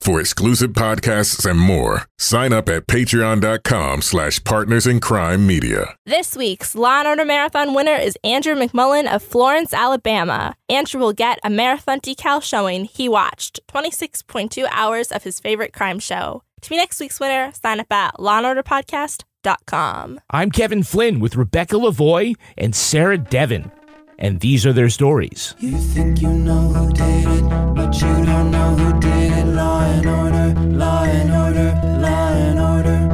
For exclusive podcasts and more, sign up at patreon.com/partnersincrimemedia. This week's Law & Order Marathon winner is Andrew McMullen of Florence, Alabama. Andrew will get a marathon decal showing he watched 26.2 hours of his favorite crime show. To be next week's winner, sign up at lawandorderpodcast.com. I'm Kevin Flynn with Rebecca Lavoie and Sarah Devin, and these are their stories. You think you know who did it, but you don't know who did it. Law and order, law and order, law and order.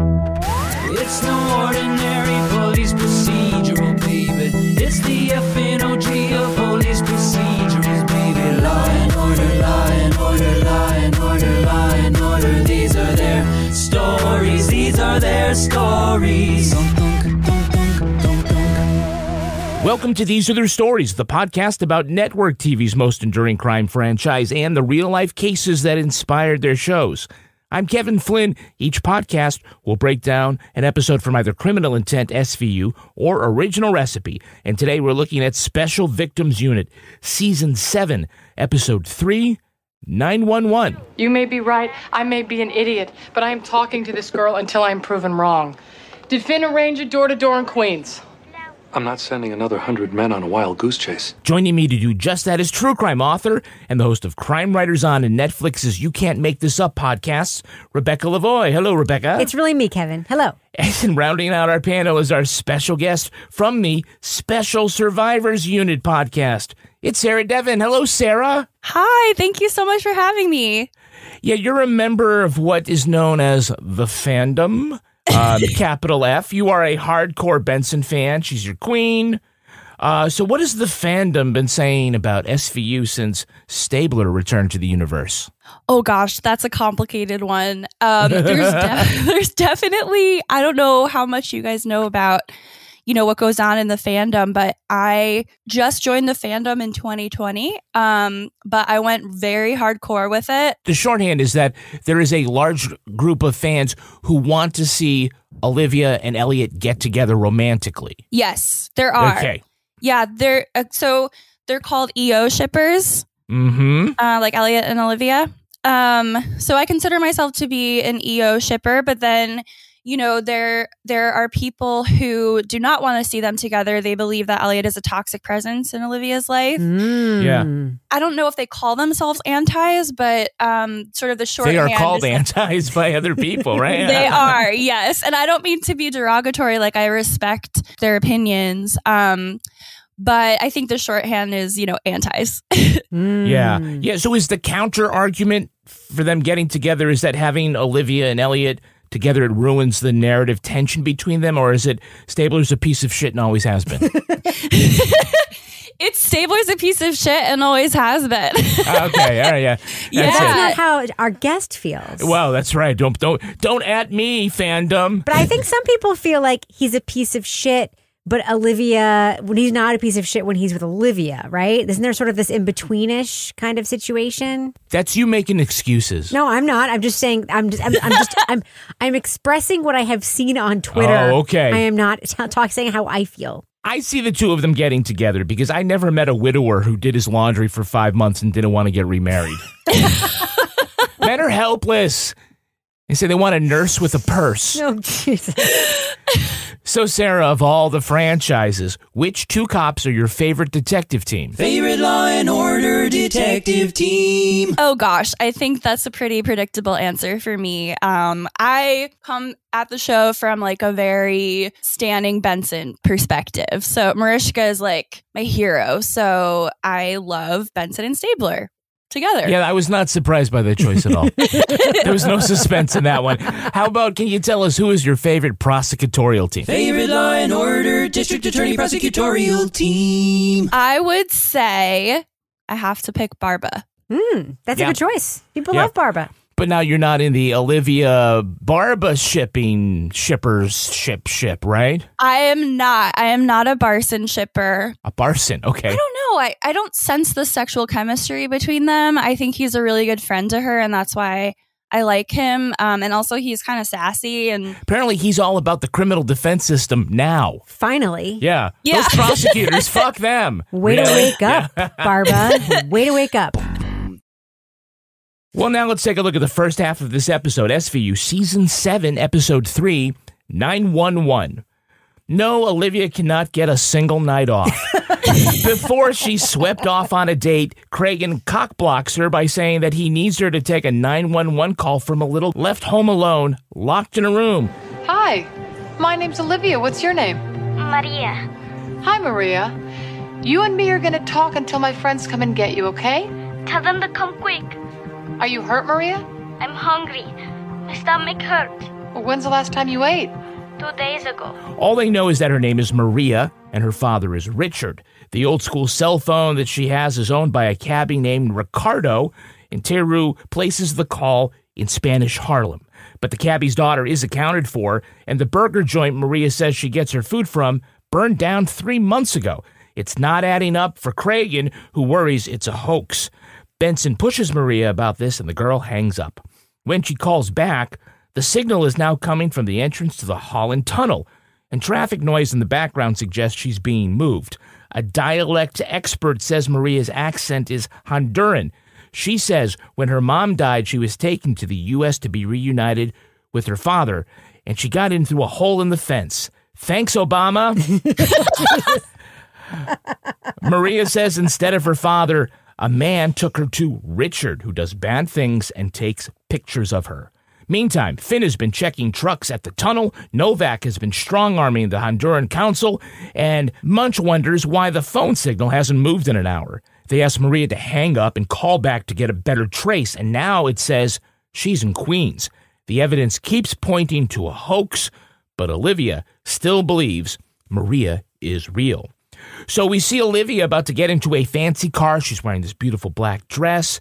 It's no ordinary police procedural, baby. It's the FNOG of police procedurals, baby. Law and order, law and order, law and order, law and order. These are their stories, these are their stories. Welcome to These Are Their Stories, the podcast about network TV's most enduring crime franchise and the real-life cases that inspired their shows. I'm Kevin Flynn. Each podcast will break down an episode from either Criminal Intent, SVU, or Original Recipe. And today we're looking at Special Victims Unit, Season 7, Episode 3, 911. You may be right, I may be an idiot, but I am talking to this girl until I am proven wrong. Did Finn arrange a door-to-door in Queens? I'm not sending another 100 men on a wild goose chase. Joining me to do just that is true crime author and the host of Crime Writers On and Netflix's You Can't Make This Up podcasts, Rebecca Lavoie. Hello, Rebecca. It's really me, Kevin. Hello. And rounding out our panel is our special guest from the Special Survivors Unit podcast. It's Sarah Devin. Hello, Sarah. Hi, thank you so much for having me. Yeah, you're a member of what is known as the fandom. Capital F. You are a hardcore Benson fan. She's your queen. So what has the fandom been saying about SVU since Stabler returned to the universe? Oh, gosh, that's a complicated one. There's definitely, I don't know how much you guys know about, what goes on in the fandom, but I just joined the fandom in 2020, but I went very hardcore with it. The shorthand is that there is a large group of fans who want to see Olivia and Elliot get together romantically. Yes, there are. Okay. Yeah, they're called EO shippers, like Elliot and Olivia. So I consider myself to be an EO shipper, but then there are people who do not want to see them together. They believe that Elliot is a toxic presence in Olivia's life. Yeah. I don't know if they call themselves antis, but sort of the shorthand. They are called antis by other people, right? They are, yes. And I don't mean to be derogatory. Like, I respect their opinions. But I think the shorthand is, antis. Yeah. So is the counter argument for them getting together is that having Olivia and Elliot together, it ruins the narrative tension between them, or is it Stabler's a piece of shit and always has been? It's Stabler's a piece of shit and always has been. Okay, all right, yeah. That's not how our guest feels. Well, that's right. Don't at me, fandom. But I think some people feel like he's a piece of shit, but Olivia, when he's not a piece of shit when he's with Olivia, right? Isn't there sort of this in-betweenish kind of situation? That's you making excuses. No, I'm not. I'm just saying, I'm expressing what I have seen on Twitter. Oh, okay. I am not saying how I feel. I see the two of them getting together because I never met a widower who did his laundry for 5 months and didn't want to get remarried. Men are helpless. They say they want a nurse with a purse. Oh, Jesus. So, Sarah, of all the franchises, which two cops are your favorite detective team? Favorite Law and Order detective team. Oh, gosh. I think that's a pretty predictable answer for me. I come at the show from like a very standing Benson perspective. So Mariska is like my hero. So I love Benson and Stabler together. Yeah, I was not surprised by that choice at all. There was no suspense in that one. How about, can you tell us who is your favorite prosecutorial team? Favorite Law and Order District Attorney prosecutorial team. I would say I have to pick Barba. That's a good choice. People love Barba. But now you're not in the Olivia Barba ship, right? I am not. I am not a Barson shipper. A Barson, okay. I don't know. I don't sense the sexual chemistry between them. I think he's a really good friend to her, and that's why I like him. And also, he's kind of sassy. And apparently, he's all about the criminal defense system now. Finally. Yeah. Those prosecutors, fuck them. Way to wake up, Barba. Way to wake up. Well, now let's take a look at the first half of this episode. SVU Season 7, Episode 3, 911. No, Olivia cannot get a single night off. Before she's swept off on a date, Cragen cockblocks her by saying that he needs her to take a 911 call from a little left home alone, locked in a room. Hi, my name's Olivia. What's your name? Maria. Hi, Maria. You and me are going to talk until my friends come and get you, okay? Tell them to come quick. Are you hurt, Maria? I'm hungry. My stomach hurt. Well, when's the last time you ate? 2 days ago. All they know is that her name is Maria and her father is Richard. The old school cell phone that she has is owned by a cabbie named Ricardo, and Teru places the call in Spanish Harlem. But the cabbie's daughter is accounted for, and the burger joint Maria says she gets her food from burned down 3 months ago. It's not adding up for Cragen, who worries it's a hoax. Benson pushes Maria about this, and the girl hangs up. When she calls back, the signal is now coming from the entrance to the Holland Tunnel, and traffic noise in the background suggests she's being moved. A dialect expert says Maria's accent is Honduran. She says when her mom died, she was taken to the U.S. to be reunited with her father, and she got in through a hole in the fence. Thanks, Obama. Maria says instead of her father, a man took her to Richard, who does bad things and takes pictures of her. Meantime, Finn has been checking trucks at the tunnel, Novak has been strong-arming the Honduran council, and Munch wonders why the phone signal hasn't moved in an hour. They ask Maria to hang up and call back to get a better trace, and now it says she's in Queens. The evidence keeps pointing to a hoax, but Olivia still believes Maria is real. So we see Olivia about to get into a fancy car. She's wearing this beautiful black dress.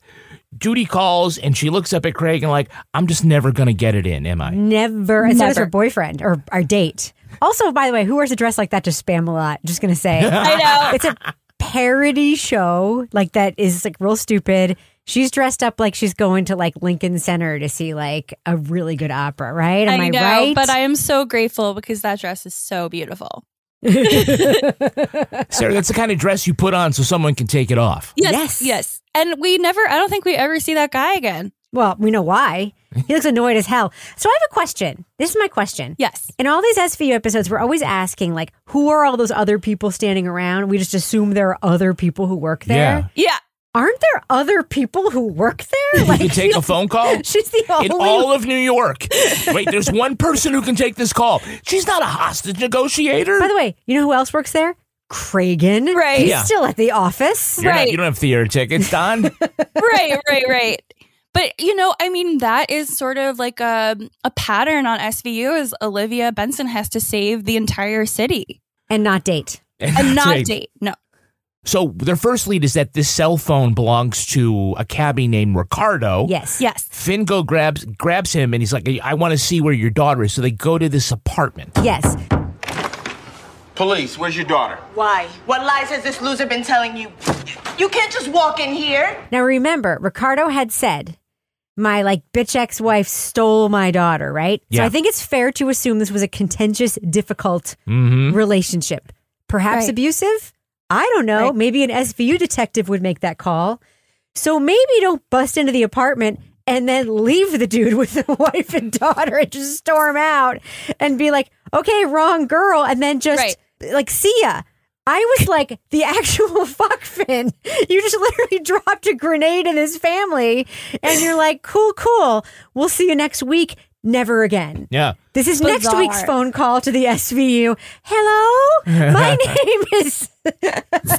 Duty calls, and she looks up at Craig and like, I'm just never going to get it in, am I? Never. And so does her boyfriend or our date. Also, by the way, who wears a dress like that to spam a lot? Just going to say. I know. It's a parody show like that is like real stupid. She's dressed up like she's going to like Lincoln Center to see like a really good opera, right? Am I right? But I am so grateful because that dress is so beautiful. Sarah, that's the kind of dress you put on so someone can take it off. Yes. And I don't think we ever see that guy again. Well, we know why. He looks annoyed as hell. So I have a question. This is my question. Yes. In all these SVU episodes, we're always asking, like, who are all those other people standing around? We just assume there are other people who work there. Yeah. Aren't there other people who work there? Like, you can take a phone call? She's the only in all of New York. Wait, there's one person who can take this call. She's not a hostage negotiator. By the way, you know who else works there? Cragen. Right. He's still at the office. You don't have theater tickets, Don. Right. But, that is sort of like a pattern on SVU is Olivia Benson has to save the entire city. And not date. And not date. No. So their first lead is that this cell phone belongs to a cabbie named Ricardo. Yes. Finn grabs him and he's like, I want to see where your daughter is. So they go to this apartment. Yes. Police, where's your daughter? Why? What lies has this loser been telling you? You can't just walk in here. Now remember, Ricardo had said, my bitch ex-wife stole my daughter, right? Yeah. So I think it's fair to assume this was a contentious, difficult relationship. Perhaps abusive? I don't know. Right. Maybe an SVU detective would make that call. So maybe don't bust into the apartment and then leave the dude with the wife and daughter and just storm out and be like, okay, wrong girl. And then just see ya. I was like, the actual fuck Finn. You just literally dropped a grenade in his family and you're like, cool. We'll see you next week. Never again. Yeah. This is next week's phone call to the SVU. Hello? My name is...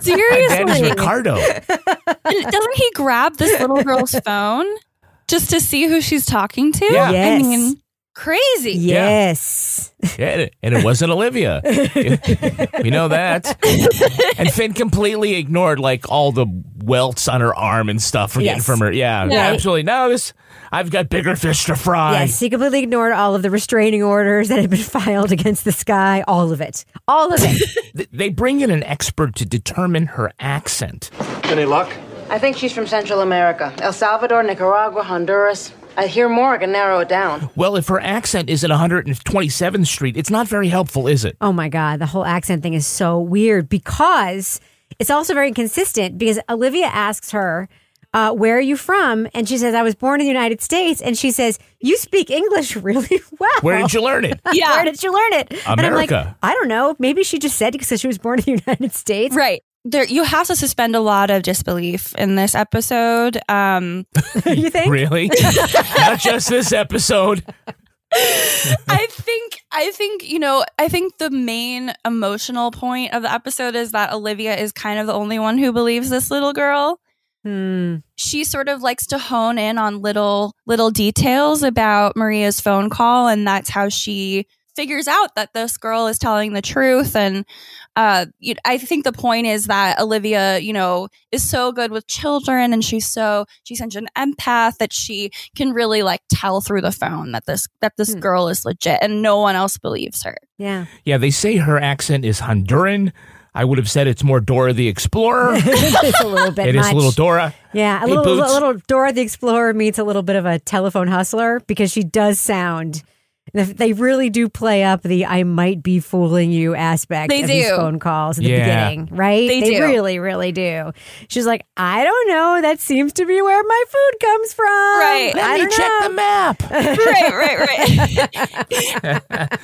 Seriously? My name is Ricardo. Doesn't he grab this little girl's phone just to see who she's talking to? Yeah. Yes. I mean, crazy. Yes. Yeah, and it wasn't Olivia. We know that. And Finn completely ignored all the welts on her arm and stuff from her. Yeah, absolutely. No, I've got bigger fish to fry. Yes, he completely ignored all of the restraining orders that had been filed against this guy. All of it. They bring in an expert to determine her accent. Any luck? I think she's from Central America. El Salvador, Nicaragua, Honduras. I hear more, I can narrow it down. Well, if her accent is at 127th Street, it's not very helpful, is it? Oh my God, the whole accent thing is so weird because it's also very inconsistent because Olivia asks her, where are you from? And she says, I was born in the United States. And she says, you speak English really well. Where did you learn it? Yeah. Where did you learn it? America. And I'm like, I don't know. Maybe she just said it because she was born in the United States. Right. You have to suspend a lot of disbelief in this episode. You think? Really? Not just this episode. I think the main emotional point of the episode is that Olivia is kind of the only one who believes this little girl. She sort of likes to hone in on little details about Maria's phone call, and that's how she figures out that this girl is telling the truth. And I think the point is that Olivia, is so good with children, and she's such an empath that she can really like tell through the phone that this girl is legit, and no one else believes her. Yeah. Yeah, they say her accent is Honduran. I would have said it's more Dora the Explorer. It's a little bit It much. is a little Dora. Yeah, a little Dora the Explorer meets a little bit of a telephone hustler, because she does sound... They really do play up the "I might be fooling you" aspect of these phone calls at the beginning, right? They do. Really, really do. She's like, I don't know. That seems to be where my food comes from. Right. Let me check the map. Right.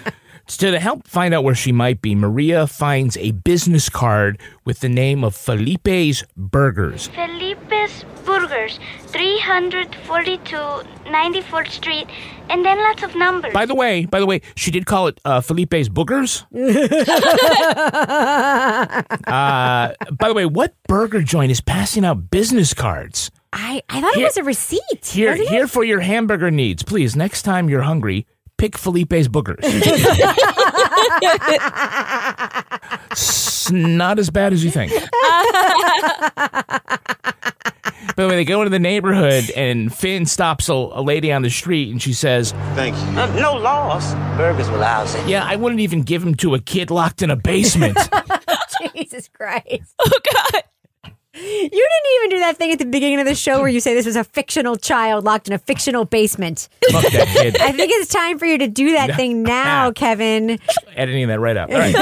So to help find out where she might be, Maria finds a business card with the name of Felipe's Burgers. Felipe's Burgers, 342 94th Street, and then lots of numbers. By the way, she did call it Felipe's Boogers. By the way, what burger joint is passing out business cards? I thought it was a receipt. Here for your hamburger needs. Please, next time you're hungry, pick Felipe's Boogers. It's not as bad as you think. By the way, they go into the neighborhood, and Finn stops a lady on the street, and she says, Thank you. No loss. Burgers were lousy. yeah, I wouldn't even give them to a kid locked in a basement. Jesus Christ. Oh, God. You didn't even do that thing at the beginning of the show where you say this was a fictional child locked in a fictional basement. Fuck that kid. I think it's time for you to do that thing now, Kevin. Editing that right out. All right.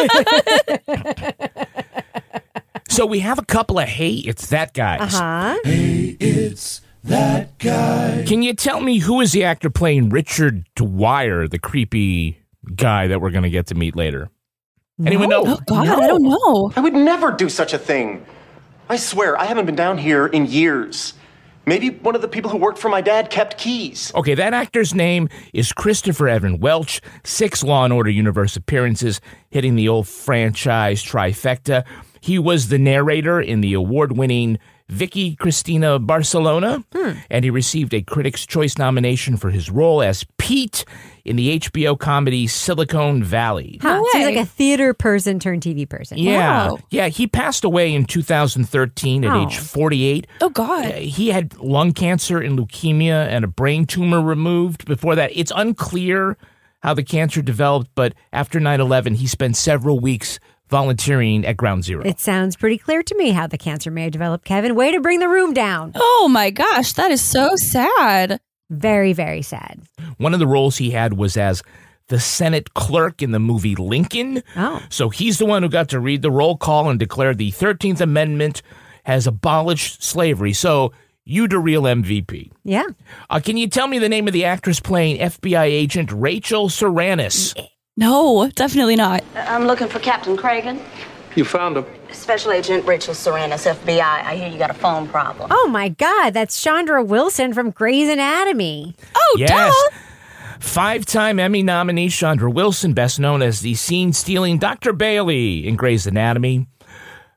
So we have a couple of Hey, It's That guys. Hey, it's that guy. Can you tell me who is the actor playing Richard Dwyer, the creepy guy that we're going to get to meet later? Anyone know? Oh, God, I don't know. I would never do such a thing. I swear, I haven't been down here in years. Maybe one of the people who worked for my dad kept keys. Okay, that actor's name is Christopher Evan Welch. 6 Law & Order Universe appearances, hitting the old franchise trifecta. He was the narrator in the award-winning Vicky Cristina Barcelona, and he received a Critics' Choice nomination for his role as Pete in the HBO comedy Silicon Valley. So he's like a theater person turned TV person. Yeah. Wow. Yeah, he passed away in 2013 at age 48. Oh, God. He had lung cancer and leukemia and a brain tumor removed before that. It's unclear how the cancer developed, but after 9/11, he spent several weeks volunteering at Ground Zero. It sounds pretty clear to me how the cancer may have developed, Kevin. Way to bring the room down. Oh, my gosh. That is so sad. Very, very sad. One of the roles he had was as the Senate clerk in the movie Lincoln. Oh. So he's the one who got to read the roll call and declare the 13th Amendment has abolished slavery. So you the real MVP. Yeah. Can you tell me the name of the actress playing FBI agent Rachel Saranis? No, definitely not. I'm looking for Captain Cragen. You found him. Special Agent Rachel Saranis, FBI. I hear you got a phone problem. Oh, my God. That's Chandra Wilson from Grey's Anatomy. Oh, Yes. duh. 5-time Emmy nominee Chandra Wilson, best known as the scene-stealing Dr. Bailey in Grey's Anatomy.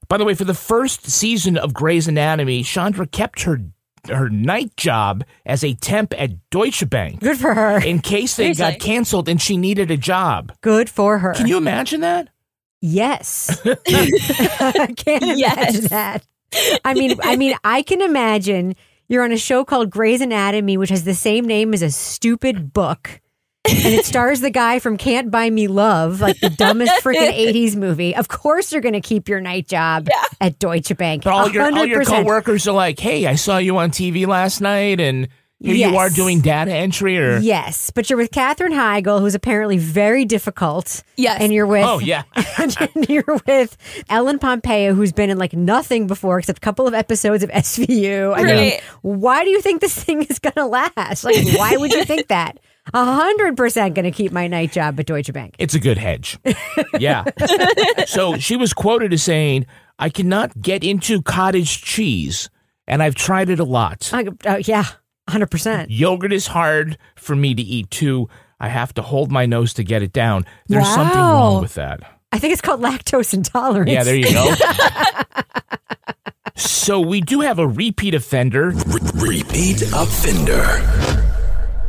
By the way, for the first season of Grey's Anatomy, Chandra kept her night job as a temp at Deutsche Bank. Good for her. In case they got canceled and she needed a job. Good for her. Can you imagine that? Yes. I can't imagine that. I mean, I can imagine you're on a show called Grey's Anatomy, which has the same name as a stupid book. And it stars the guy from Can't Buy Me Love, like the dumbest freaking 80s movie. Of course you're going to keep your night job at Deutsche Bank. But all your 100%. coworkers are like, hey, I saw you on TV last night and Here you are doing data entry, or yes, but you're with Katherine Heigl, who's apparently very difficult. Yes, and you're with and you're with Ellen Pompeo, who's been in like nothing before except a couple of episodes of SVU. I mean, why do you think this thing is going to last? Like, why would you think that? 100% going to keep my night job at Deutsche Bank. It's a good hedge. Yeah. So she was quoted as saying, "I cannot get into cottage cheese, and I've tried it a lot. Yeah, 100%. Yogurt is hard for me to eat, too. I have to hold my nose to get it down. There's something wrong with that." I think it's called lactose intolerance. Yeah, there you go. So we do have a repeat offender. Repeat offender.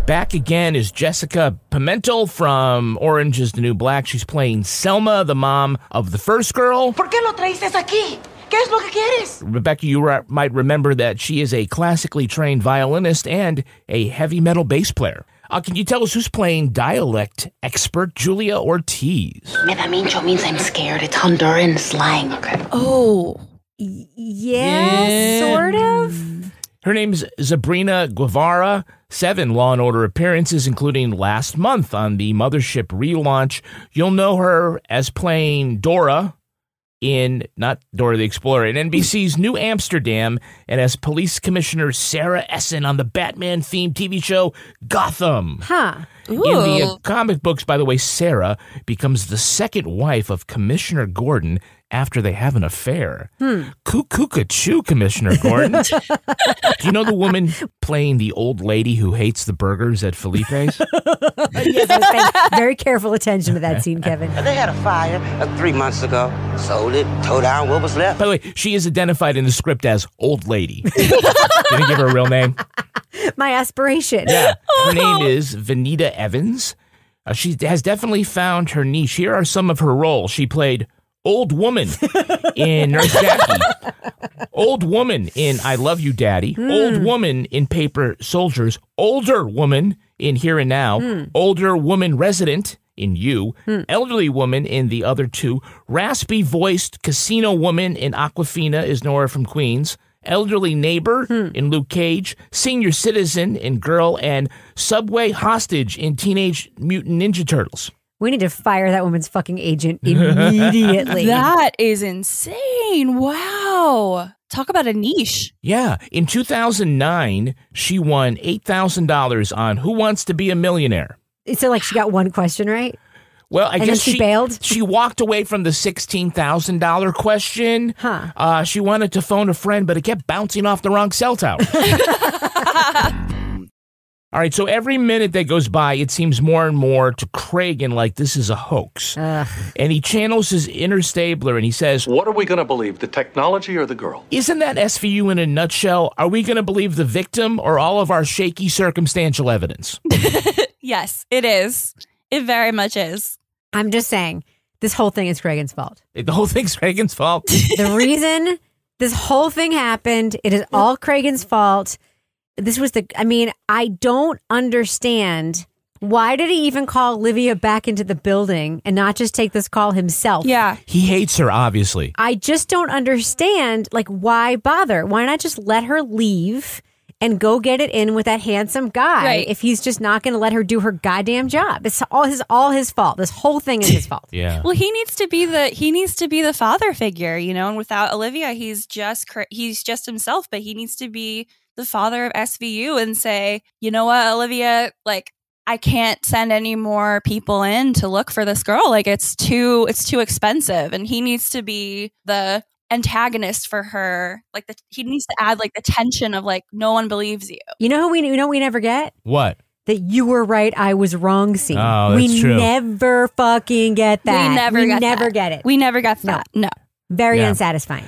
Back again is Jessica Pimentel from Orange is the New Black. She's playing Selma, the mom of the first girl. ¿Por qué lo traíste aquí? ¿Qué es lo que quieres? Rebecca, you might remember that she is a classically trained violinist and a heavy metal bass player. Can you tell us who's playing dialect expert Julia Ortiz? Me da mincho means I'm scared. It's Honduran slang. Okay. Oh. Yeah, sort of. Her name's Sabrina Guevara. 7 Law & Order appearances, including last month on the Mothership relaunch. You'll know her as playing Dora in, not Dora the Explorer, in NBC's New Amsterdam, and as Police Commissioner Sarah Essen on the Batman-themed TV show Gotham. Huh. Ooh. In the comic books, by the way, Sarah becomes the second wife of Commissioner Gordon after they have an affair. Cuckoo-ca-choo, Commissioner Gordon. Do you know the woman playing the old lady who hates the burgers at Felipe's? Yes, I was paying very careful attention to that scene, Kevin. They had a fire 3 months ago. Sold it, tore down what was left. By the way, she is identified in the script as Old Lady. Didn't give her a real name. My aspiration. Yeah. Her name is Vanita Evans. She has definitely found her niche. Here are some of her roles. She played Old Woman in Nurse Jackie. Old Woman in I Love You, Daddy. Old Woman in Paper Soldiers. Older Woman in Here and Now. Older Woman Resident in You. Elderly Woman in the other two. Raspy-voiced Casino Woman in Aquafina is Nora from Queens. Elderly Neighbor in Luke Cage. Senior Citizen in Girl. And Subway Hostage in Teenage Mutant Ninja Turtles. We need to fire that woman's fucking agent immediately. That is insane. Wow. Talk about a niche. Yeah. In 2009, she won $8,000 on Who Wants to Be a Millionaire? So, like, she got one question right? Well, I guess she bailed? She walked away from the $16,000 question. Huh. She wanted to phone a friend, but it kept bouncing off the wrong cell tower. All right, so every minute that goes by, it seems more and more to Cragen like this is a hoax. And he channels his inner Stabler and he says, "What are we going to believe, the technology or the girl?" Isn't that SVU in a nutshell? Are we going to believe the victim or all of our shaky circumstantial evidence? Yes, it is. It very much is. I'm just saying, this whole thing is Cragen's fault. The whole thing's Cragen's fault? The reason this whole thing happened, it is all Cragen's fault. I don't understand. Why did he even call Olivia back into the building and not just take this call himself? Yeah. He hates her, obviously. I just don't understand, why bother? Why not just let her leave and go get it in with that handsome guy if he's just not going to let her do her goddamn job? It's all his fault. This whole thing is his fault. Yeah. Well, he needs to be the father figure, and without Olivia, he's just himself, but he needs to be the father of SVU and say, you know what, Olivia, I can't send any more people in to look for this girl. It's too expensive. And he needs to be the antagonist for her. He needs to add the tension of no one believes you. You know we never get? What? That you were right, I was wrong scene. Oh, that's true. We never fucking get that. We never get it. We never got that. No. Very unsatisfying.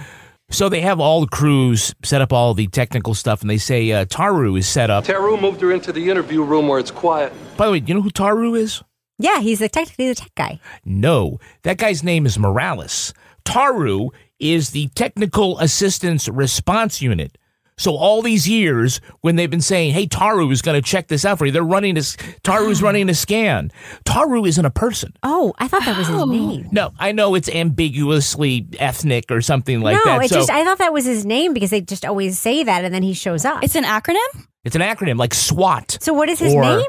So they have all the crews set up all the technical stuff, and they say Taru is set up. Taru moved her into the interview room where it's quiet. By the way, do you know who Taru is? Yeah, he's the tech guy. No, that guy's name is Morales. Taru is the Technical Assistance Response Unit. So all these years, when they've been saying, hey, Taru is going to check this out for you, Taru's running a scan. Taru isn't a person. Oh, I thought that was his name. No, I know it's ambiguously ethnic or something like that. No, I thought that was his name because they just always say that and then he shows up. It's an acronym? It's an acronym like SWAT. So what is his name?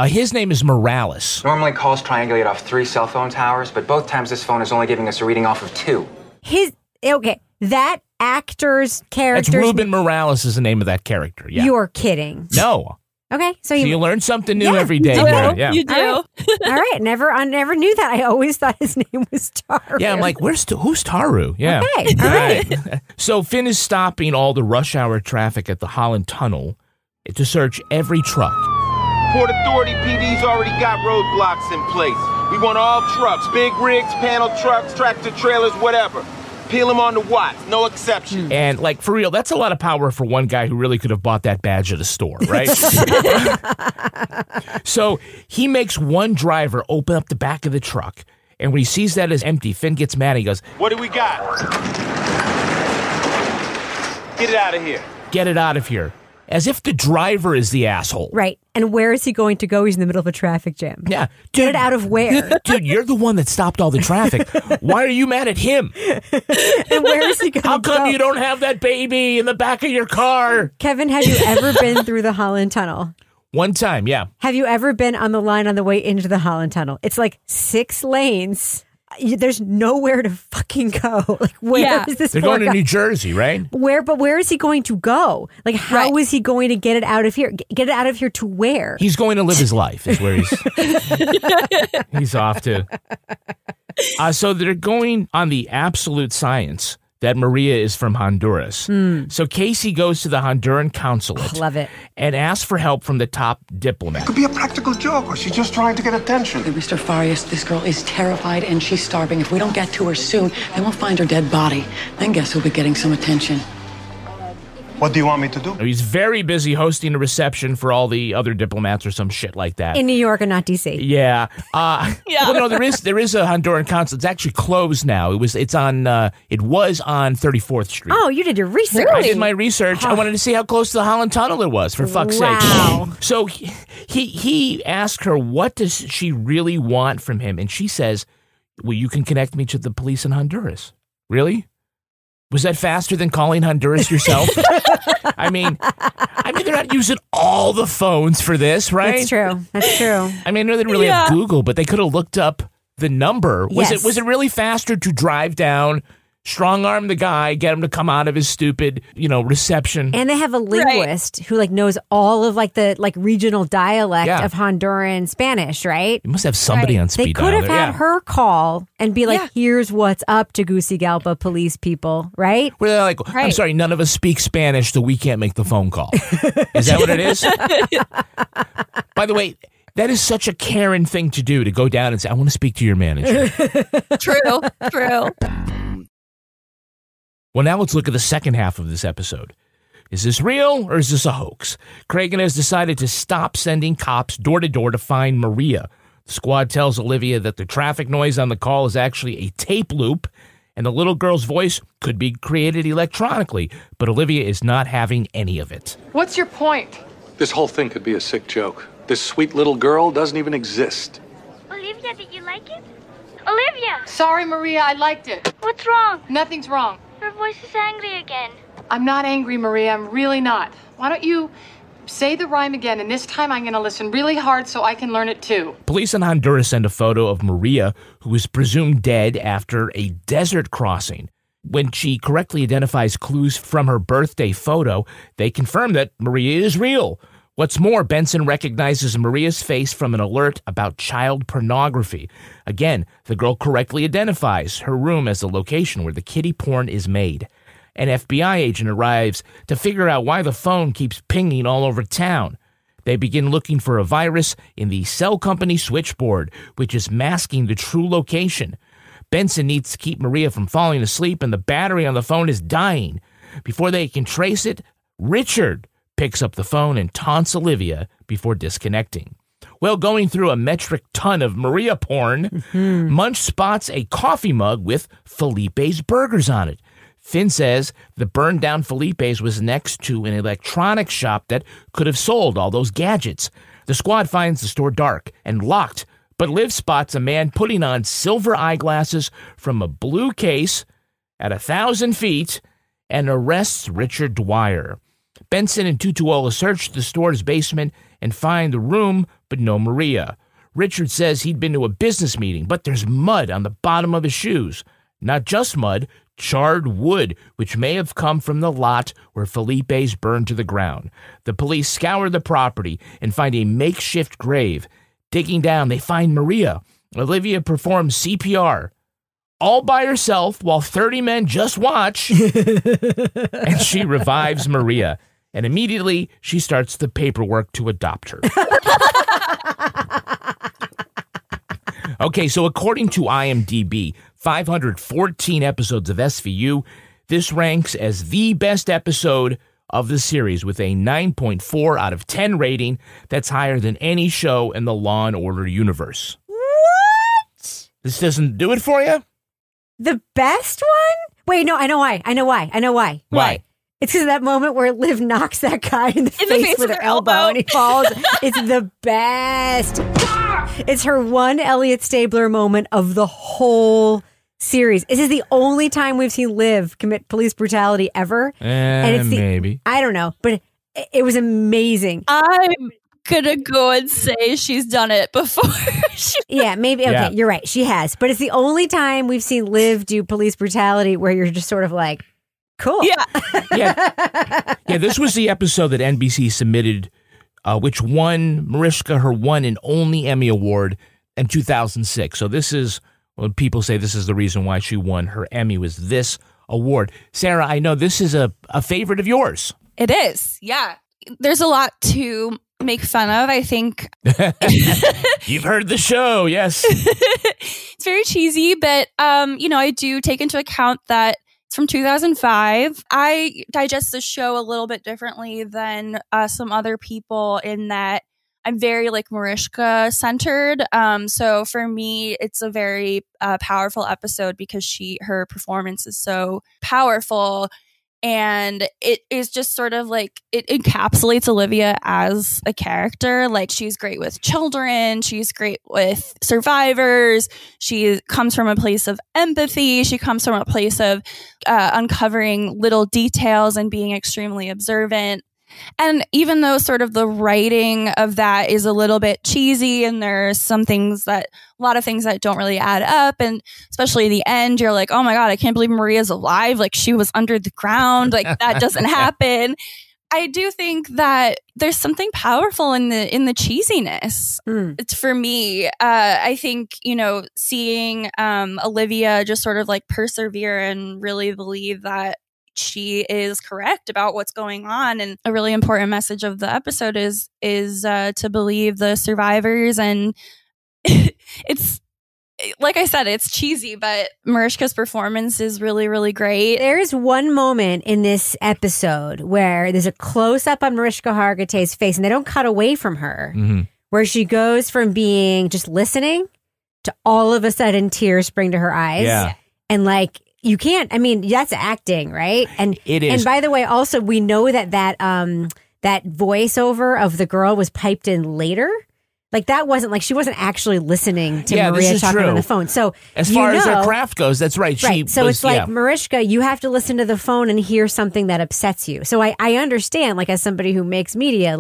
His name is Morales. Normally calls triangulate off 3 cell phone towers, but both times this phone is only giving us a reading off of 2. That actor's character. It's Ruben Morales is the name of that character. Yeah. You're kidding. No. Okay, so you learn something new every day. Yeah. You do. All right. I never knew that. I always thought his name was Taru. Yeah, I'm like, who's Taru? Yeah. Okay, all right. So Finn is stopping all the rush hour traffic at the Holland Tunnel to search every truck. Port Authority PD's already got roadblocks in place. We want all trucks, big rigs, panel trucks, tractor trailers, whatever. Peel them on the watts, no exception. And, like, for real, that's a lot of power for one guy who really could have bought that badge at a store, right? So he makes one driver open up the back of the truck, and when he sees that as empty, Finn gets mad. He goes, what do we got? Get it out of here. Get it out of here. As if the driver is the asshole. Right. And where is he going to go? He's in the middle of a traffic jam. Yeah. Get it out of where? Dude, you're the one that stopped all the traffic. Why are you mad at him? And where is he going to go? How come you don't have that baby in the back of your car? Kevin, have you ever been through the Holland Tunnel? One time, yeah. Have you ever been on the line on the way into the Holland Tunnel? It's like 6 lanes. There's nowhere to fucking go. Like, where is this? They're going to New Jersey, right? Where is he going to go? Like, how is he going to get it out of here? Get it out of here to where? He's going to live his life, is where he's off to. So they're going on the absolute science that Maria is from Honduras. So Casey goes to the Honduran consulate. Love it. And asks for help from the top diplomat. It could be a practical joke, or she's just trying to get attention. Mr. Farias, this girl is terrified and she's starving. If we don't get to her soon, then we'll find her dead body. Then guess who'll be getting some attention? What do you want me to do? He's very busy hosting a reception for all the other diplomats or some shit like that. In New York and not D.C. Yeah. Well, no, there is a Honduran consulate. It's actually closed now. It was on 34th Street. Oh, you did your research. I did my research. I wanted to see how close to the Holland Tunnel it was, for fuck's sake. So he asked her, what does she really want from him? And she says, well, you can connect me to the police in Honduras. Really? Was that faster than calling Honduras yourself? I mean, they're not using all the phones for this, right? That's true. I mean, I know they didn't really have Google, but they could have looked up the number. Was it really faster to drive down, strong arm the guy, get him to come out of his stupid, reception? And they have a linguist who knows all of the regional dialect of Honduran Spanish, right? You must have somebody on speed dial. They could have had her call and be like, here's what's up, Tegucigalpa police people, right? Where they're like, I'm sorry, none of us speak Spanish, so we can't make the phone call. Is that what it is? By the way, that is such a Karen thing to do, to go down and say, I want to speak to your manager. True. Well, now let's look at the second half of this episode. Is this real or is this a hoax? Cragen has decided to stop sending cops door to door to find Maria. The squad tells Olivia that the traffic noise on the call is actually a tape loop, and the little girl's voice could be created electronically, but Olivia is not having any of it. What's your point? This whole thing could be a sick joke. This sweet little girl doesn't even exist. Olivia, did you like it? Olivia! Sorry, Maria, I liked it. What's wrong? Nothing's wrong. Her voice is angry again. I'm not angry, Maria. I'm really not. Why don't you say the rhyme again, and this time I'm going to listen really hard so I can learn it too. Police in Honduras send a photo of Maria, who is presumed dead after a desert crossing. When she correctly identifies clues from her birthday photo, they confirm that Maria is real. What's more, Benson recognizes Maria's face from an alert about child pornography. Again, the girl correctly identifies her room as the location where the kiddie porn is made. An FBI agent arrives to figure out why the phone keeps pinging all over town. They begin looking for a virus in the cell company switchboard, which is masking the true location. Benson needs to keep Maria from falling asleep, and the battery on the phone is dying. Before they can trace it, Richard picks up the phone and taunts Olivia before disconnecting. Well, going through a metric ton of Maria porn, Munch spots a coffee mug with Felipe's burgers on it. Finn says the burned down Felipe's was next to an electronics shop that could have sold all those gadgets. The squad finds the store dark and locked, but Liv spots a man putting on silver eyeglasses from a blue case at 1,000 feet and arrests Richard Dwyer. Benson and Tutuola search the store's basement and find the room, but no Maria. Richard says he'd been to a business meeting, but there's mud on the bottom of his shoes. Not just mud, charred wood, which may have come from the lot where Felipe's burned to the ground. The police scour the property and find a makeshift grave. Digging down, they find Maria. Olivia performs CPR, all by herself while 30 men just watch. And she revives Maria. And immediately, she starts the paperwork to adopt her. Okay, so according to IMDb, 514 episodes of SVU, this ranks as the best episode of the series with a 9.4 out of 10 rating. That's higher than any show in the Law & Order universe. What? This doesn't do it for you? The best one? Wait, no, I know why. Why? It's because of that moment where Liv knocks that guy in the face with her elbow and he falls. It's the best. It's her one Elliot Stabler moment of the whole series. This is the only time we've seen Liv commit police brutality ever. And it's maybe. I don't know, but it was amazing. I'm gonna go and say she's done it before. Yeah, maybe. Okay, yeah. You're right. She has. But it's the only time we've seen Liv do police brutality where you're just sort of like, cool. Yeah. This was the episode that NBC submitted, which won Mariska her one and only Emmy Award in 2006. So this is, when people say this is the reason why she won her Emmy, was this award. Sarah, I know this is a favorite of yours. It is, yeah. There's a lot to make fun of, I think. You've heard the show, yes. It's very cheesy, but, I do take into account that it's from 2005. I digest the show a little bit differently than some other people in that I'm very Mariska centered. So for me, it's a very powerful episode because her performance is so powerful. And it is just sort of it encapsulates Olivia as a character. She's great with children. She's great with survivors. She comes from a place of empathy. She comes from a place of uncovering little details and being extremely observant. And even though sort of the writing of that is a little bit cheesy and there's a lot of things that don't really add up, and especially the end, you're like, oh my God, I can't believe Maria's alive. She was under the ground. That doesn't happen. I do think that there's something powerful in the cheesiness. It's for me. I think, seeing Olivia just sort of persevere and really believe that she is correct about what's going on. And a really important message of the episode is to believe the survivors. And it's, like I said, it's cheesy, but Mariska's performance is really, really great. There is one moment in this episode where there's a close-up on Mariska Hargitay's face, and they don't cut away from her, where she goes from being just listening to all of a sudden tears spring to her eyes. Yeah. And you can't, that's acting, right? And it is. And by the way, also, we know that voiceover of the girl was piped in later. That wasn't she wasn't actually listening to Maria talking on the phone. So as far as her craft goes, that's right. So it's Mariska, you have to listen to the phone and hear something that upsets you. So I understand, as somebody who makes media,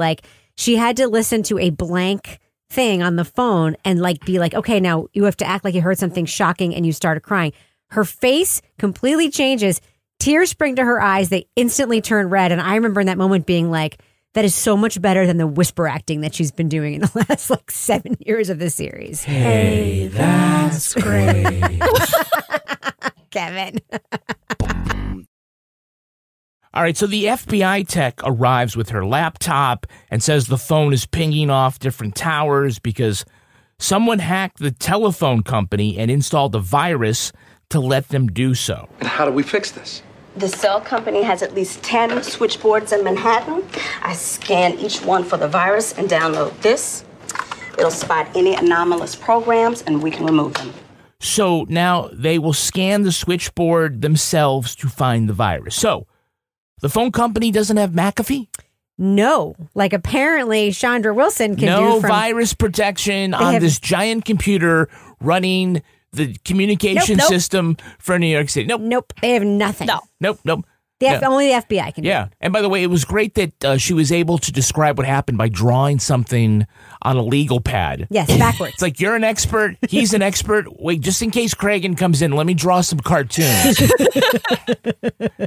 she had to listen to a blank thing on the phone and be okay, now you have to act like you heard something shocking and you started crying. Her face completely changes. Tears spring to her eyes. They instantly turn red. And I remember in that moment being that is so much better than the whisper acting that she's been doing in the last 7 years of the series. Hey, that's great. Kevin. All right, so the FBI tech arrives with her laptop and says the phone is pinging off different towers because someone hacked the telephone company and installed a virus to let them do so. And how do we fix this? The cell company has at least 10 switchboards in Manhattan. I scan each one for the virus and download this. It'll spot any anomalous programs and we can remove them. So now they will scan the switchboard themselves to find the virus. So the phone company doesn't have McAfee? No. Like apparently Chandra Wilson can do no virus protection on this giant computer running the communication system for New York City. Nope. They have nothing. Nope. Only the FBI can do it. Yeah. And by the way, it was great that she was able to describe what happened by drawing something on a legal pad. Yes, backwards. It's like, you're an expert. He's an expert. Wait, just in case Cragen comes in, let me draw some cartoons.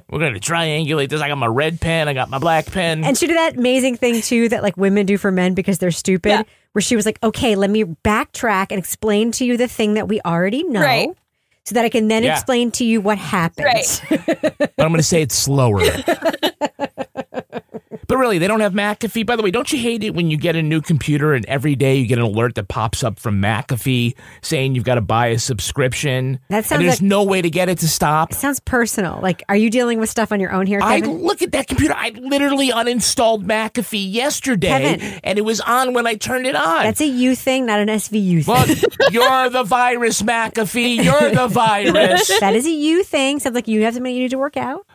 We're going to triangulate this. I got my red pen. I got my black pen. And she did that amazing thing, too, that like women do for men because they're stupid, where she was like, okay, let me backtrack and explain to you the thing that we already know. Right. So that I can then explain to you what happened. Right. But I'm going to say it slower. But really, they don't have McAfee. By the way, don't you hate it when you get a new computer and every day you get an alert that pops up from McAfee saying you've got to buy a subscription? That sounds and there's like, no way to get it to stop. It sounds personal. Like, are you dealing with stuff on your own here, Kevin? I look at that computer. I literally uninstalled McAfee yesterday, and it was on when I turned it on. That's a you thing, not an SVU thing. Look, you're the virus, McAfee. You're the virus. That is a you thing. Sounds like you have something you need to work out.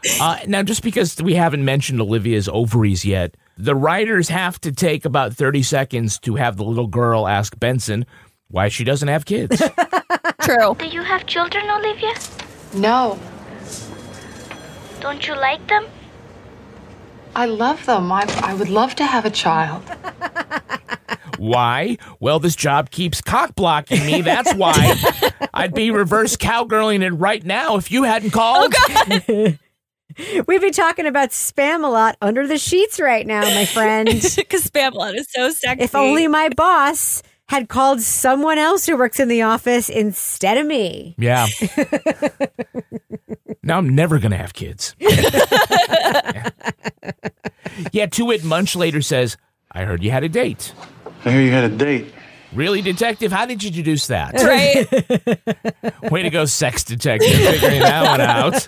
Now, just because we haven't mentioned Olivia's ovaries yet, the writers have to take about 30 seconds to have the little girl ask Benson why she doesn't have kids. True. Do you have children, Olivia? No. Don't you like them? I love them. I would love to have a child. Why? Well, this job keeps cock-blocking me. That's why. I'd be reverse cowgirling it right now if you hadn't called. Oh, God. We've been talking about spam a lot under the sheets right now, my friend. Because spam a lot is so sexy. If only my boss had called someone else who works in the office instead of me. Yeah. Now I'm never going to have kids. Yeah, To-Wit Munch later says, I heard you had a date. I hear you had a date. Really, detective? How did you deduce that? Right. Way to go, sex detective, figuring that one out.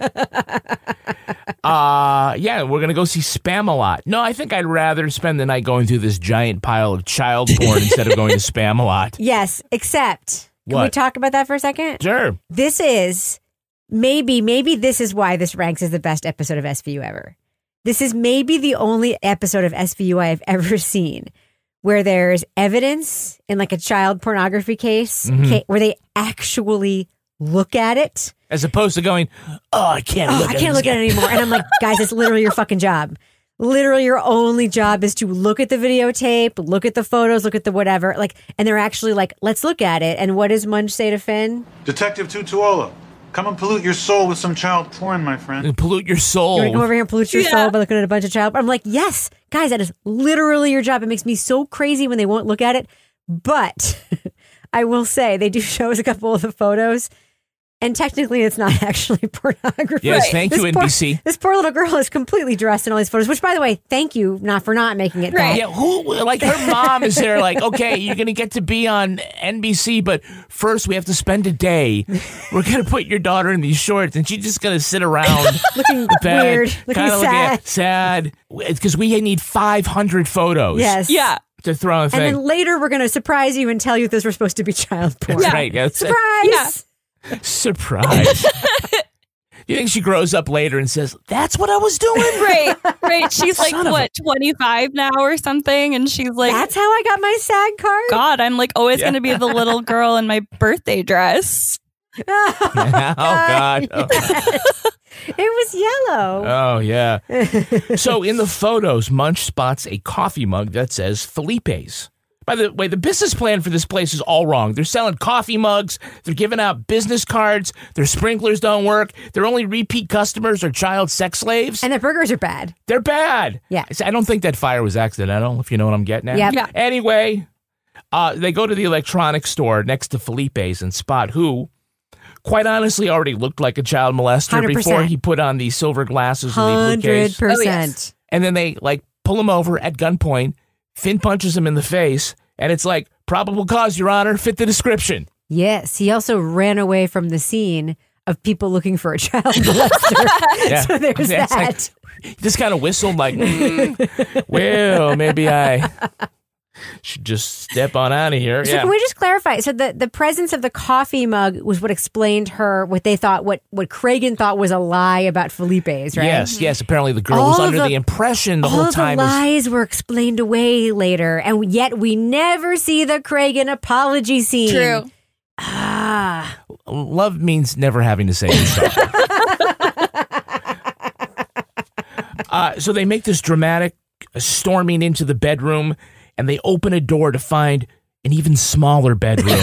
Yeah, we're going to go see Spam-A-Lot. No, I think I'd rather spend the night going through this giant pile of child porn instead of going to Spam-A-Lot. Yes, except, can we talk about that for a second? Sure. This is, maybe this is why this ranks as the best episode of SVU ever. This is maybe the only episode of SVU I have ever seen where there's evidence in like a child pornography case where they actually look at it. As opposed to going, I can't look at it anymore. And I'm like, guys, it's literally your fucking job. Literally your only job is to look at the videotape, look at the photos, look at the whatever. Like, and they're actually like, let's look at it. And what does Munch say to Finn? Detective Tutuola, come and pollute your soul with some child porn, my friend. Pollute your soul. You want to come over here and pollute your soul by looking at a bunch of child porn? I'm like, yes, guys, that is literally your job. It makes me so crazy when they won't look at it. But I will say they do show us a couple of the photos. And technically, it's not actually pornography. Yes, thank you, NBC. This poor little girl is completely dressed in all these photos, which, by the way, thank you for not making it that. Yeah, like her mom is there like, okay, you're going to get to be on NBC, but first we have to spend a day. We're going to put your daughter in these shorts, and she's just going to sit around. Looking weird, looking sad. Sad. Because we need 500 photos. Yes. Yeah. To throw a thing. And then later we're going to surprise you and tell you those were supposed to be child porn. That's right. Yeah. Surprise! Yeah. Surprise. You think she grows up later and says, that's what I was doing? Right. She's like, what, 25 now or something? And she's like, that's how I got my SAG card? God, I'm like always going to be the little girl in my birthday dress. Oh, God. Oh. Yes. It was yellow. Oh, yeah. So in the photos, Munch spots a coffee mug that says Felipe's. By the way, the business plan for this place is all wrong. They're selling coffee mugs. They're giving out business cards. Their sprinklers don't work. Their only repeat customers are child sex slaves. And their burgers are bad. They're bad. Yeah. I don't think that fire was accidental, if you know what I'm getting at. Yep. Yeah. Anyway, they go to the electronics store next to Felipe's and spot who, quite honestly, already looked like a child molester 100%. Before he put on the silver glasses and the blue case. 100%. Oh, yes. And then they pull him over at gunpoint. Finn punches him in the face, and it's like, probable cause, Your Honor, fit the description. Yes, he also ran away from the scene of people looking for a child molester. Yeah. So there's Yeah, that. he just kind of whistled like, well, maybe I Should just step on out of here. So can we just clarify? So the presence of the coffee mug was what explained what Cragen thought was a lie about Felipe's, right? Yes. Apparently the girl was under the impression the whole time. All the lies were explained away later, and yet we never see the Cragen apology scene. True. Love means never having to say yourself. So they make this dramatic storming into the bedroom, and they open a door to find an even smaller bedroom.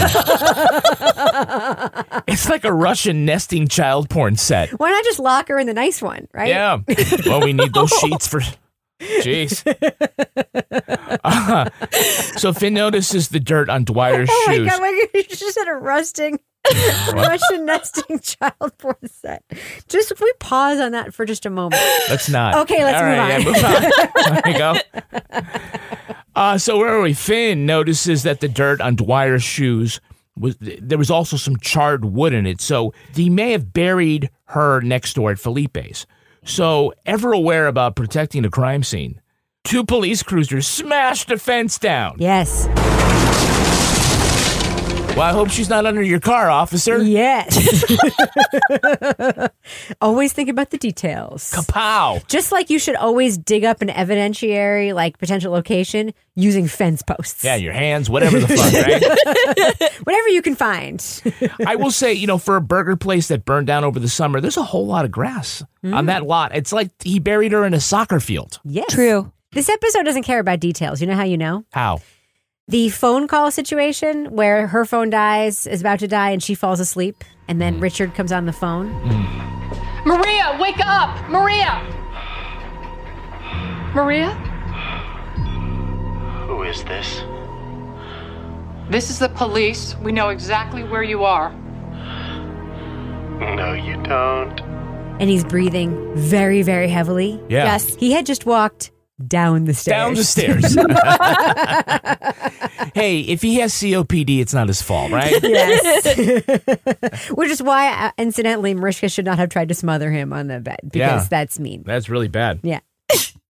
It's like a Russian nesting child porn set. Why not just lock her in the nice one, right? Yeah. Well, we need those sheets for... Jeez. So Finn notices the dirt on Dwyer's shoes. Oh my God, you just said a Russian nesting child porn set. Just if we pause on that for just a moment. Let's not. Okay, let's move on. Yeah, move on. There you go. So where are we? Finn notices that the dirt on Dwyer's shoes there was also some charred wood in it. So he may have buried her next door at Felipe's. So, ever aware about protecting a crime scene, 2 police cruisers smashed a fence down. Yes. Well, I hope she's not under your car, officer. Yes. Always think about the details. Kapow. Just like you should always dig up an evidentiary, like potential location, using fence posts. Yeah, your hands, whatever the fuck, right? Whatever you can find. I will say, for a burger place that burned down over the summer, there's a whole lot of grass on that lot. It's like he buried her in a soccer field. Yes. True. This episode doesn't care about details. You know how you know? How? The phone call situation where her phone is about to die, and she falls asleep, and then Richard comes on the phone. Maria, wake up! Maria! Maria? Who is this? This is the police. We know exactly where you are. No, you don't. And he's breathing very, very heavily. Yeah. Yes. He had just walked down the stairs. Down the stairs. Hey, if he has COPD, it's not his fault, right? Yes. Which is why, incidentally, Mariska should not have tried to smother him on the bed, because that's mean. That's really bad. Yeah.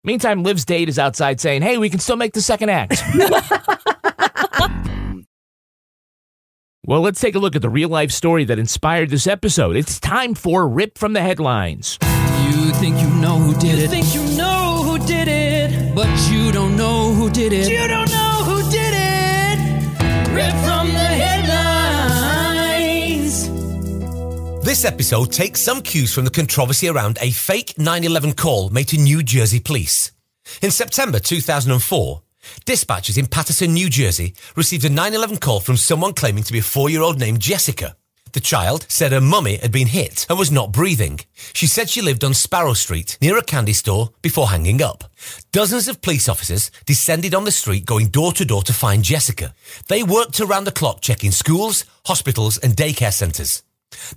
Meantime, Liv's date is outside saying, hey, we can still make the second act. Well, let's take a look at the real-life story that inspired this episode. It's time for Rip from the Headlines. You think you know who did it. You think you know who did it. But you don't know who did it. You don't know who did it. Rip from the headlines. This episode takes some cues from the controversy around a fake 9/11 call made to New Jersey police. In September 2004, dispatchers in Paterson, New Jersey received a 9/11 call from someone claiming to be a 4-year-old named Jessica. The child said her mummy had been hit and was not breathing. She said she lived on Sparrow Street near a candy store before hanging up. Dozens of police officers descended on the street going door to door to find Jessica. They worked around the clock checking schools, hospitals and daycare centres.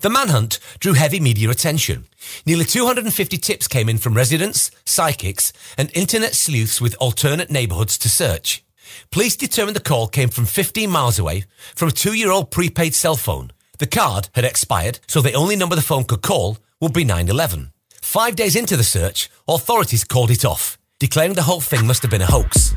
The manhunt drew heavy media attention. Nearly 250 tips came in from residents, psychics and internet sleuths with alternate neighbourhoods to search. Police determined the call came from 15 miles away from a 2-year-old prepaid cell phone. The card had expired, so the only number the phone could call would be 911. 5 days into the search, authorities called it off, declaring the whole thing must have been a hoax.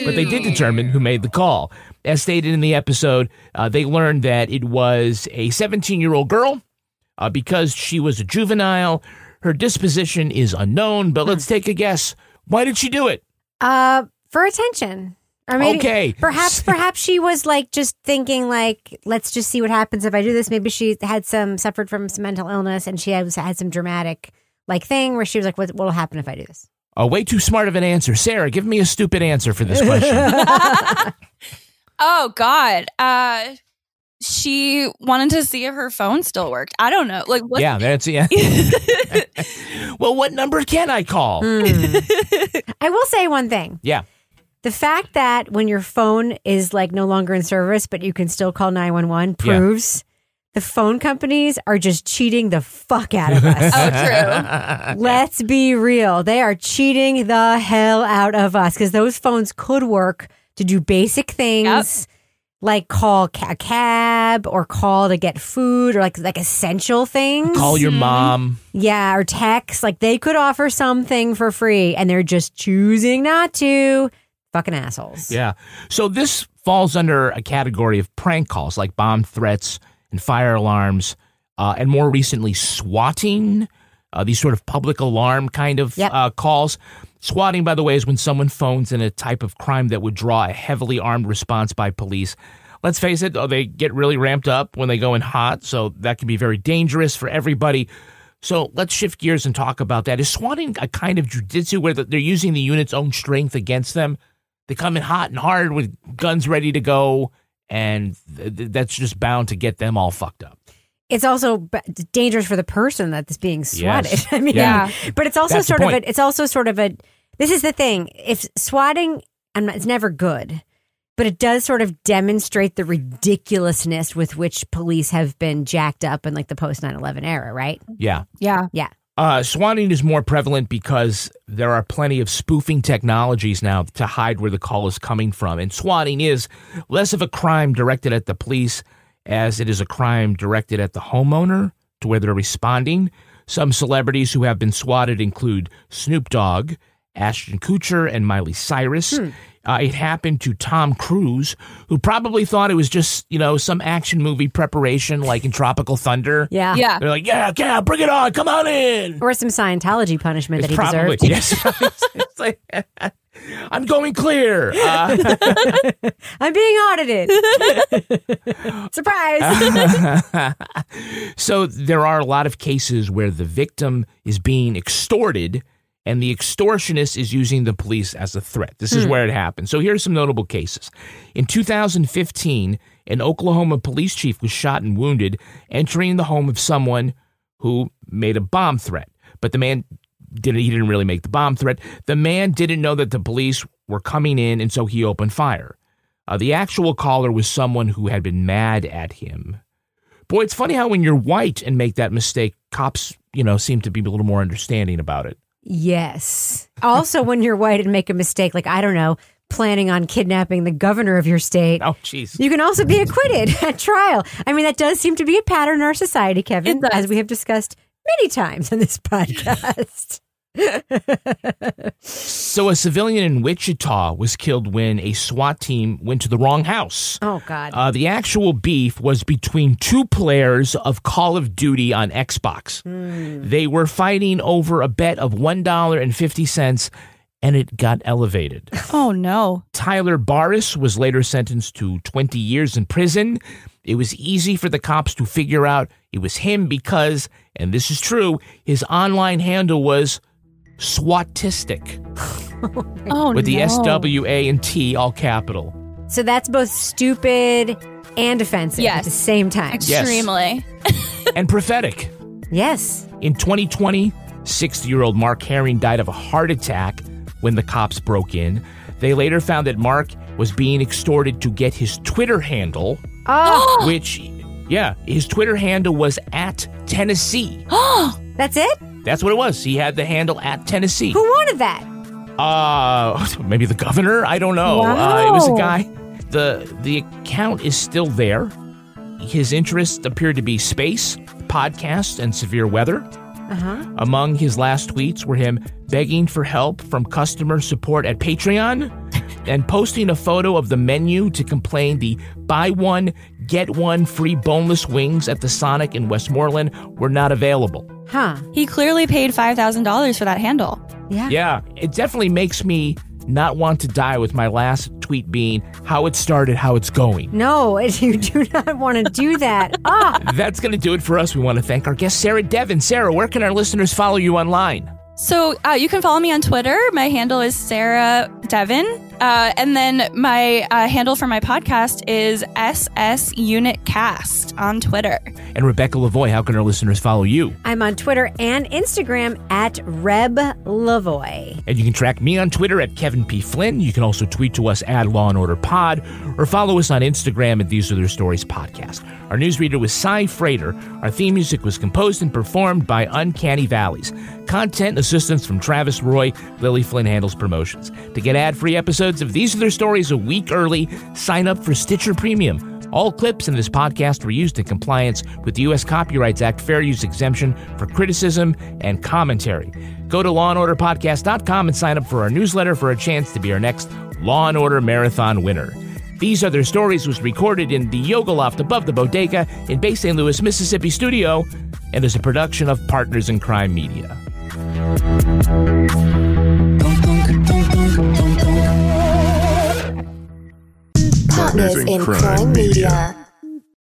But they did determine who made the call. As stated in the episode, they learned that it was a 17-year-old girl. Because she was a juvenile, her disposition is unknown, but let's take a guess. Why did she do it? For attention. Or maybe, perhaps she was like just thinking like, let's just see what happens if I do this. Maybe she had suffered from some mental illness, and she had some dramatic like thing where she was like, what will happen if I do this? Way too smart of an answer. Sarah, give me a stupid answer for this question. Oh, God. She wanted to see if her phone still worked. I don't know. Like, what? Yeah, that's yeah. Well, what number can I call? I will say one thing. Yeah. The fact that when your phone is like no longer in service, but you can still call 911 proves the phone companies are just cheating the fuck out of us. Oh, true. Let's be real. They are cheating the hell out of us because those phones could work to do basic things. like call a cab or call to get food or like essential things. Call your mom. Yeah, or text. Like they could offer something for free and they're just choosing not to. Fucking assholes. Yeah. So this falls under a category of prank calls like bomb threats and fire alarms and more recently swatting, these sort of public alarm kind of calls. Swatting, by the way, is when someone phones in a type of crime that would draw a heavily armed response by police. Let's face it, they get really ramped up when they go in hot, so that can be very dangerous for everybody. So let's shift gears and talk about that. Is swatting a kind of jujitsu where they're using the unit's own strength against them? They come in hot and hard with guns ready to go, and that's just bound to get them all fucked up. It's also dangerous for the person that's being swatted. Yes. I mean, Yeah. But it's also That's the sort of point. it's also sort of a. This is the thing. If swatting, it's never good, but it does sort of demonstrate the ridiculousness with which police have been jacked up in like the post 9/11 era, right? Yeah. Yeah. Yeah. Swatting is more prevalent because there are plenty of spoofing technologies now to hide where the call is coming from. And swatting is less of a crime directed at the police as it is a crime directed at the homeowner to where they're responding. Some celebrities who have been swatted include Snoop Dogg, Ashton Kutcher, and Miley Cyrus. It happened to Tom Cruise, who probably thought it was just, some action movie preparation like in Tropical Thunder. Yeah. They're like, yeah, bring it on, come on in. Or some Scientology punishment that he Probably, deserved. yes. It's like, I'm going clear. I'm being audited. Surprise. So there are a lot of cases where the victim is being extorted and the extortionist is using the police as a threat. This is where it happens. So here's some notable cases. In 2015, an Oklahoma police chief was shot and wounded entering the home of someone who made a bomb threat. But the man didn't really make the bomb threat. The man didn't know that the police were coming in, and so he opened fire. The actual caller was someone who had been mad at him. Boy, it's funny how when you're white and make that mistake, cops, seem to be a little more understanding about it. Yes. Also, when you're white and make a mistake, like, I don't know, planning on kidnapping the governor of your state. Oh, jeez. You can also be acquitted at trial. I mean, that does seem to be a pattern in our society, Kevin, as we have discussed many times on this podcast. So a civilian in Wichita was killed when a SWAT team went to the wrong house. Oh, God. The actual beef was between two players of Call of Duty on Xbox. They were fighting over a bet of $1.50, and it got elevated. Oh, no. Tyler Barris was later sentenced to 20 years in prison. It was easy for the cops to figure out it was him because, and this is true, his online handle was SWATistic. With the SWA and T all capital. So that's both stupid and offensive at the same time. Extremely. And prophetic. Yes. In 2020, 60-year-old Mark Herring died of a heart attack when the cops broke in. They later found that Mark was being extorted to get his Twitter handle, which, his Twitter handle was @Tennessee. That's it? That's what it was. He had the handle @Tennessee. Who wanted that? Maybe the governor? I don't know. Wow. It was a guy. The account is still there. His interests appear to be space, podcasts, and severe weather. Among his last tweets were him begging for help from customer support at Patreon and posting a photo of the menu to complain the buy one, get one free boneless wings at the Sonic in Westmoreland were not available. He clearly paid $5,000 for that handle. Yeah, it definitely makes me not want to die with my last tweet being how it started, how it's going. No, you do not want to do that. That's going to do it for us. We want to thank our guest, Sarah Devin. Sarah, where can our listeners follow you online? So you can follow me on Twitter. My handle is Sarah Devin. And then my handle for my podcast is SS Unit Cast on Twitter. And Rebecca Lavoie, how can our listeners follow you? I'm on Twitter and Instagram @RebLavoie. And you can track me on Twitter @Kevin P. Flynn. You can also tweet to us @Law and Order Pod or follow us on Instagram at These Are Their Stories Podcast. Our newsreader was Cy Frater. Our theme music was composed and performed by Uncanny Valleys. Content assistance from Travis Roy. Lily Flynn handles promotions. To get get ad-free episodes of These Are Their Stories a week early, sign up for Stitcher Premium. All clips in this podcast were used in compliance with the U.S. Copyrights Act fair use exemption for criticism and commentary. Go to lawandorderpodcast.com and sign up for our newsletter for a chance to be our next Law & Order Marathon winner. These Are Their Stories was recorded in the Yoga Loft above the Bodega in Bay St. Louis, Mississippi studio and is a production of Partners in Crime Media. Partners in Crime Media.